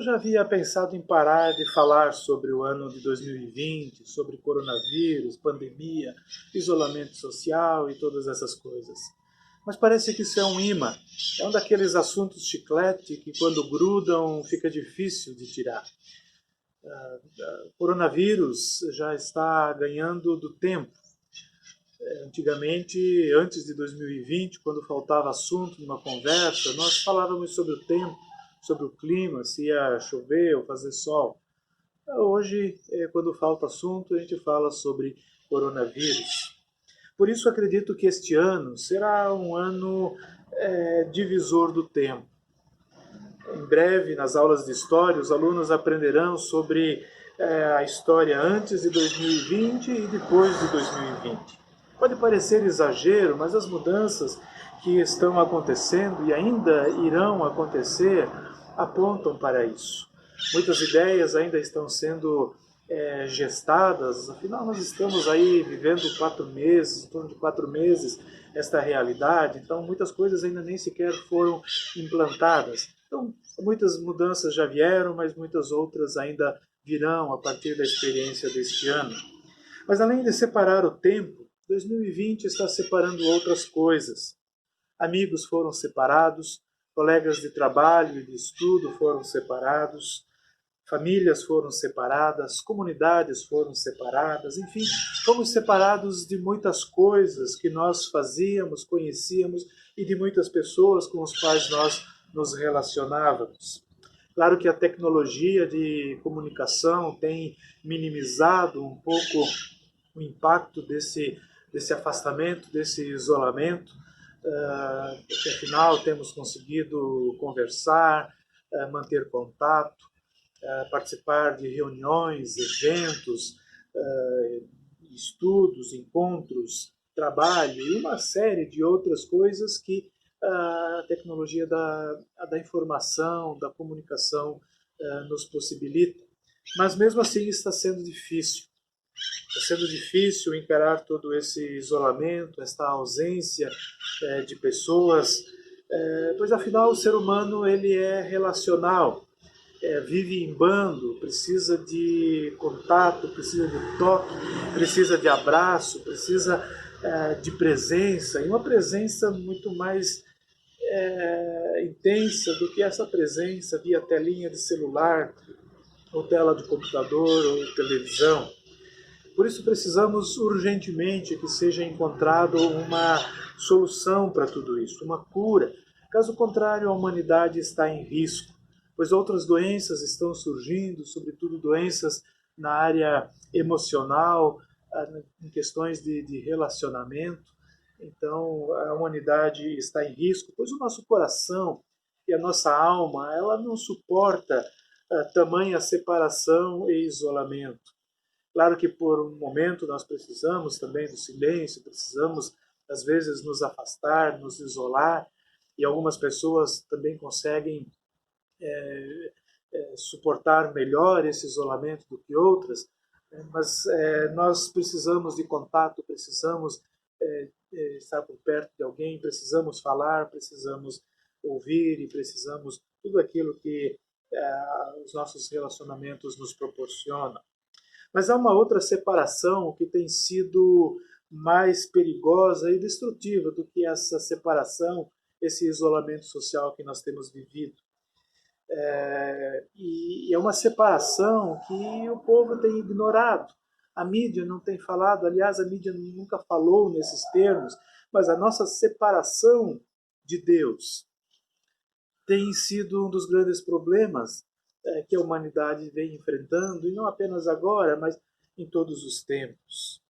já havia pensado em parar de falar sobre o ano de 2020, sobre coronavírus, pandemia, isolamento social e todas essas coisas. Mas parece que isso é um imã, é um daqueles assuntos chiclete que quando grudam fica difícil de tirar. O coronavírus já está ganhando do tempo. Antigamente, antes de 2020, quando faltava assunto numa conversa, nós falávamos sobre o tempo, sobre o clima, se ia chover ou fazer sol. Hoje, quando falta assunto, a gente fala sobre coronavírus. Por isso, acredito que este ano será um ano divisor do tempo. Em breve, nas aulas de história, os alunos aprenderão sobre a história antes de 2020 e depois de 2020. Pode parecer exagero, mas as mudanças que estão acontecendo e ainda irão acontecer apontam para isso. Muitas ideias ainda estão sendo gestadas, afinal nós estamos aí vivendo 4 meses, em torno de 4 meses, esta realidade, então muitas coisas ainda nem sequer foram implantadas. Então, muitas mudanças já vieram, mas muitas outras ainda virão a partir da experiência deste ano. Mas além de separar o tempo, 2020 está separando outras coisas. Amigos foram separados, colegas de trabalho e de estudo foram separados, famílias foram separadas, comunidades foram separadas, enfim, fomos separados de muitas coisas que nós fazíamos, conhecíamos e de muitas pessoas com as quais nós nos relacionávamos. Claro que a tecnologia de comunicação tem minimizado um pouco o impacto desse afastamento, desse isolamento, porque afinal temos conseguido conversar, manter contato, participar de reuniões, eventos, estudos, encontros, trabalho e uma série de outras coisas que a tecnologia da informação, da comunicação nos possibilita. Mas mesmo assim está sendo difícil. Está sendo difícil encarar todo esse isolamento, esta ausência de pessoas, pois afinal o ser humano ele é relacional, vive em bando, precisa de contato, precisa de toque, precisa de abraço, precisa de presença, e uma presença muito mais intensa do que essa presença via telinha de celular, ou tela de computador, ou televisão. Por isso precisamos urgentemente que seja encontrado uma solução para tudo isso, uma cura. Caso contrário, a humanidade está em risco, pois outras doenças estão surgindo, sobretudo doenças na área emocional, em questões de relacionamento. Então, a humanidade está em risco, pois o nosso coração e a nossa alma, ela não suporta tamanha separação e isolamento. Claro que por um momento nós precisamos também do silêncio, precisamos às vezes nos afastar, nos isolar, e algumas pessoas também conseguem suportar melhor esse isolamento do que outras, mas nós precisamos de contato, precisamos estar por perto de alguém, precisamos falar, precisamos ouvir e precisamos tudo aquilo que os nossos relacionamentos nos proporcionam. Mas há uma outra separação que tem sido mais perigosa e destrutiva do que essa separação, esse isolamento social que nós temos vivido. E é uma separação que o povo tem ignorado. A mídia não tem falado, aliás, a mídia nunca falou nesses termos, mas a nossa separação de Deus tem sido um dos grandes problemas que a humanidade vem enfrentando, e não apenas agora, mas em todos os tempos.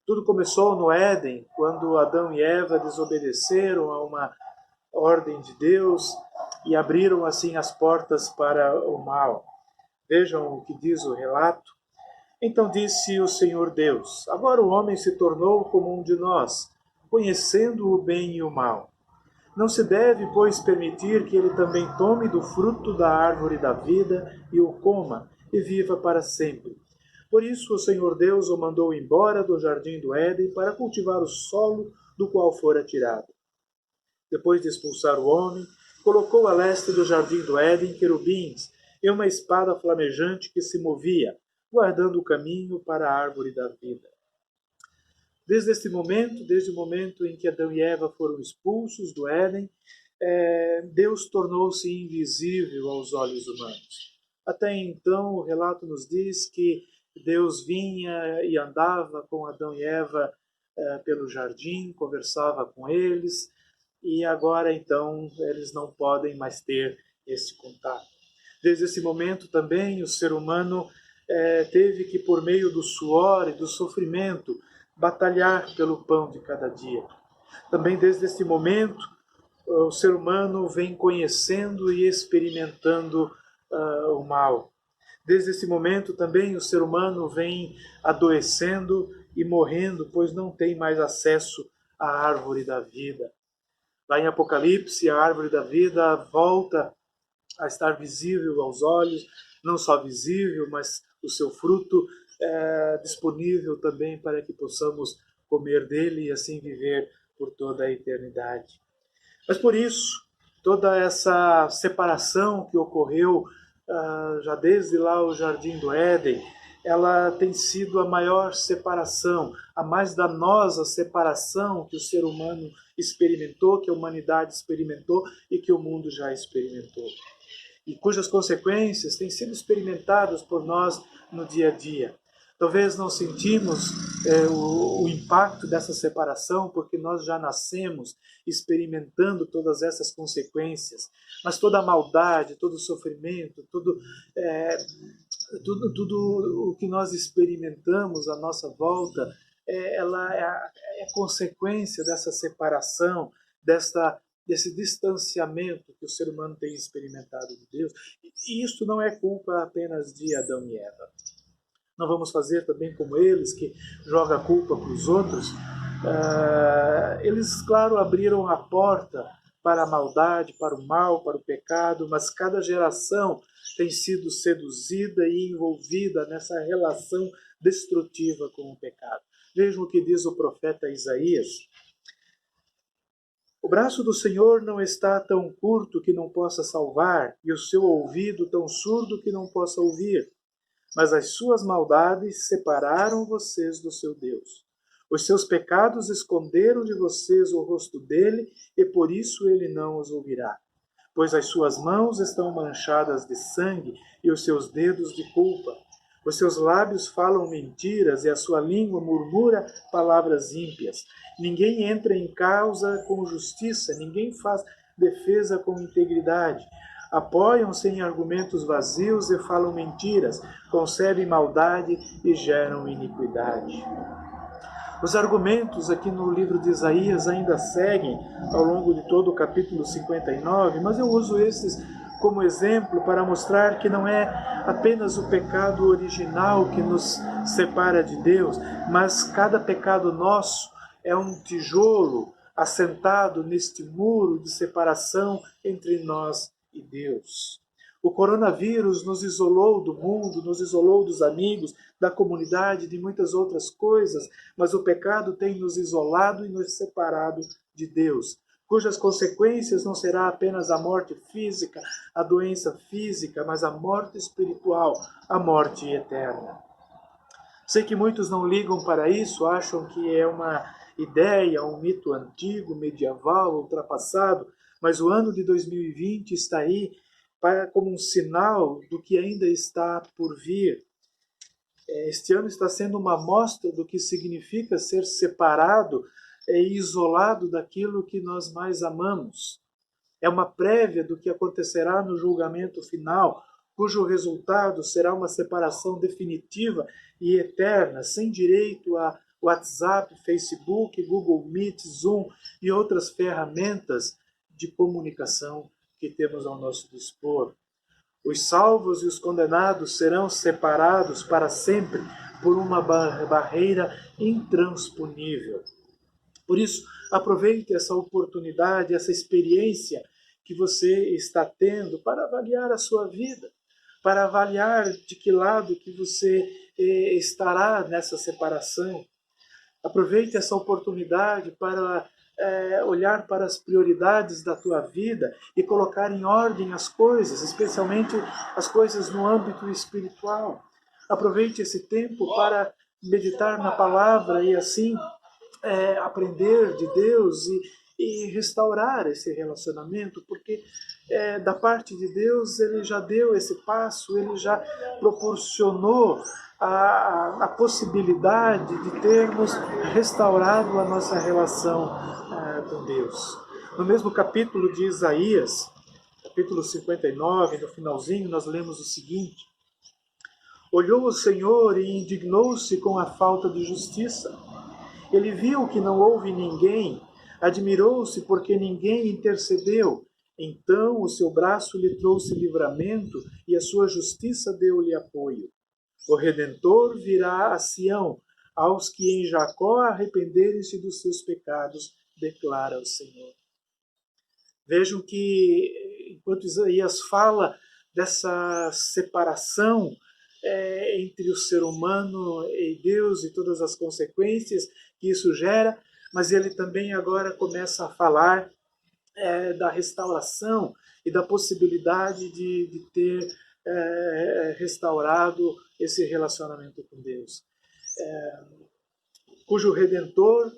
Tudo começou no Éden, quando Adão e Eva desobedeceram a uma ordem de Deus e abriram assim as portas para o mal. Vejam o que diz o relato. Então disse o Senhor Deus: agora o homem se tornou como um de nós, conhecendo o bem e o mal. Não se deve, pois, permitir que ele também tome do fruto da árvore da vida e o coma, e viva para sempre. Por isso o Senhor Deus o mandou embora do jardim do Éden para cultivar o solo do qual fora tirado. Depois de expulsar o homem, colocou a leste do jardim do Éden querubins, e uma espada flamejante que se movia, guardando o caminho para a árvore da vida. Desde o momento em que Adão e Eva foram expulsos do Éden, Deus tornou-se invisível aos olhos humanos. Até então, o relato nos diz que Deus vinha e andava com Adão e Eva pelo jardim, conversava com eles, e agora então eles não podem mais ter esse contato. Desde esse momento também o ser humano teve que, por meio do suor e do sofrimento, batalhar pelo pão de cada dia. Também desde esse momento o ser humano vem conhecendo e experimentando o mal. Desde esse momento também o ser humano vem adoecendo e morrendo, pois não tem mais acesso à árvore da vida. Lá em Apocalipse, a árvore da vida volta a estar visível aos olhos, não só visível, mas o seu fruto é disponível também para que possamos comer dele e assim viver por toda a eternidade. Mas por isso, toda essa separação que ocorreu já desde lá o Jardim do Éden, ela tem sido a maior separação, a mais danosa separação que o ser humano experimentou, que a humanidade experimentou e que o mundo já experimentou. E cujas consequências têm sido experimentadas por nós no dia a dia. Talvez não sentimos o impacto dessa separação, porque nós já nascemos experimentando todas essas consequências. Mas toda a maldade, todo o sofrimento, tudo o que nós experimentamos à nossa volta, ela é consequência dessa separação, desse distanciamento que o ser humano tem experimentado de Deus. E isso não é culpa apenas de Adão e Eva. Não vamos fazer também como eles, que jogam a culpa para os outros. Eles, claro, abriram a porta para a maldade, para o mal, para o pecado, mas cada geração tem sido seduzida e envolvida nessa relação destrutiva com o pecado. Vejam o que diz o profeta Isaías. O braço do Senhor não está tão curto que não possa salvar, e o seu ouvido tão surdo que não possa ouvir. Mas as suas maldades separaram vocês do seu Deus. Os seus pecados esconderam de vocês o rosto dele, e por isso ele não os ouvirá. Pois as suas mãos estão manchadas de sangue e os seus dedos de culpa. Os seus lábios falam mentiras e a sua língua murmura palavras ímpias. Ninguém entra em causa com justiça, ninguém faz defesa com integridade. Apoiam-se em argumentos vazios e falam mentiras, concebem maldade e geram iniquidade. Os argumentos aqui no livro de Isaías ainda seguem ao longo de todo o capítulo 59, mas eu uso esses como exemplo para mostrar que não é apenas o pecado original que nos separa de Deus, mas cada pecado nosso é um tijolo assentado neste muro de separação entre nós e Deus. O coronavírus nos isolou do mundo, nos isolou dos amigos, da comunidade, de muitas outras coisas, mas o pecado tem nos isolado e nos separado de Deus, cujas consequências não será apenas a morte física, a doença física, mas a morte espiritual, a morte eterna. Sei que muitos não ligam para isso, acham que é uma ideia, um mito antigo, medieval, ultrapassado, mas o ano de 2020 está aí como um sinal do que ainda está por vir. Este ano está sendo uma mostra do que significa ser separado e isolado daquilo que nós mais amamos. É uma prévia do que acontecerá no julgamento final, cujo resultado será uma separação definitiva e eterna, sem direito a WhatsApp, Facebook, Google Meet, Zoom e outras ferramentas de comunicação que temos ao nosso dispor. Os salvos e os condenados serão separados para sempre por uma barreira intransponível. Por isso, aproveite essa oportunidade, essa experiência que você está tendo para avaliar a sua vida, para avaliar de que lado que você estará nessa separação. Aproveite essa oportunidade para olhar para as prioridades da tua vida e colocar em ordem as coisas, especialmente as coisas no âmbito espiritual. Aproveite esse tempo para meditar na palavra e assim aprender de Deus e restaurar esse relacionamento, porque da parte de Deus Ele já deu esse passo, Ele já proporcionou a possibilidade de termos restaurado a nossa relação com Deus. No mesmo capítulo de Isaías, capítulo 59, no finalzinho, nós lemos o seguinte: olhou o Senhor e indignou-se com a falta de justiça. Ele viu que não houve ninguém, admirou-se porque ninguém intercedeu. Então o seu braço lhe trouxe livramento e a sua justiça deu-lhe apoio. O Redentor virá a Sião, aos que em Jacó arrependerem-se dos seus pecados, declara o Senhor. Vejam que, enquanto Isaías fala dessa separação entre o ser humano e Deus e todas as consequências que isso gera, mas ele também agora começa a falar da restauração e da possibilidade de ter restaurado esse relacionamento com Deus. Cujo Redentor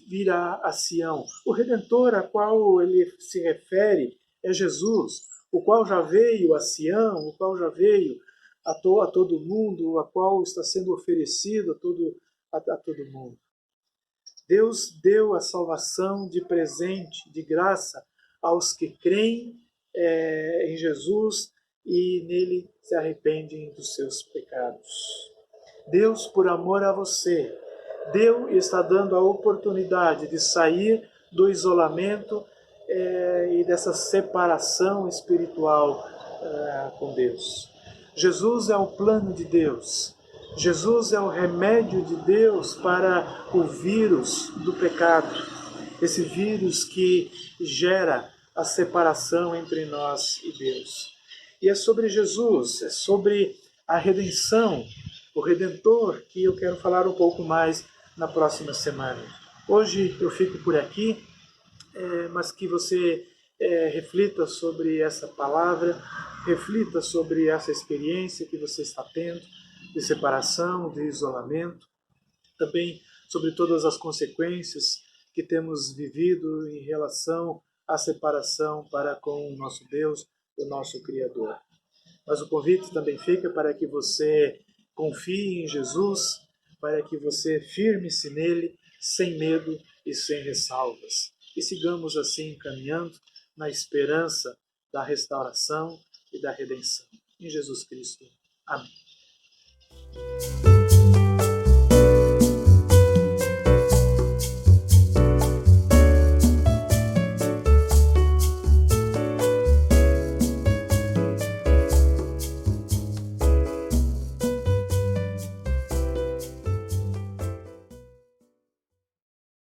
virá a Sião. O Redentor a qual ele se refere é Jesus, o qual já veio a Sião, o qual já veio a todo mundo, a qual está sendo oferecido a todo mundo. Deus deu a salvação de presente, de graça, aos que creem em Jesus e nele se arrependem dos seus pecados. Deus, por amor a você, deu e está dando a oportunidade de sair do isolamento e dessa separação espiritual com Deus. Jesus é o plano de Deus. Jesus é o remédio de Deus para o vírus do pecado. Esse vírus que gera a separação entre nós e Deus. E é sobre Jesus, é sobre a redenção, o Redentor, que eu quero falar um pouco mais na próxima semana. Hoje eu fico por aqui, mas que você reflita sobre essa palavra, reflita sobre essa experiência que você está tendo de separação, de isolamento, também sobre todas as consequências que temos vivido em relação à separação para com o nosso Deus, o nosso Criador. Mas o convite também fica para que você confie em Jesus, para que você firme-se nele, sem medo e sem ressalvas. E sigamos assim caminhando na esperança da restauração e da redenção. Em Jesus Cristo. Amém.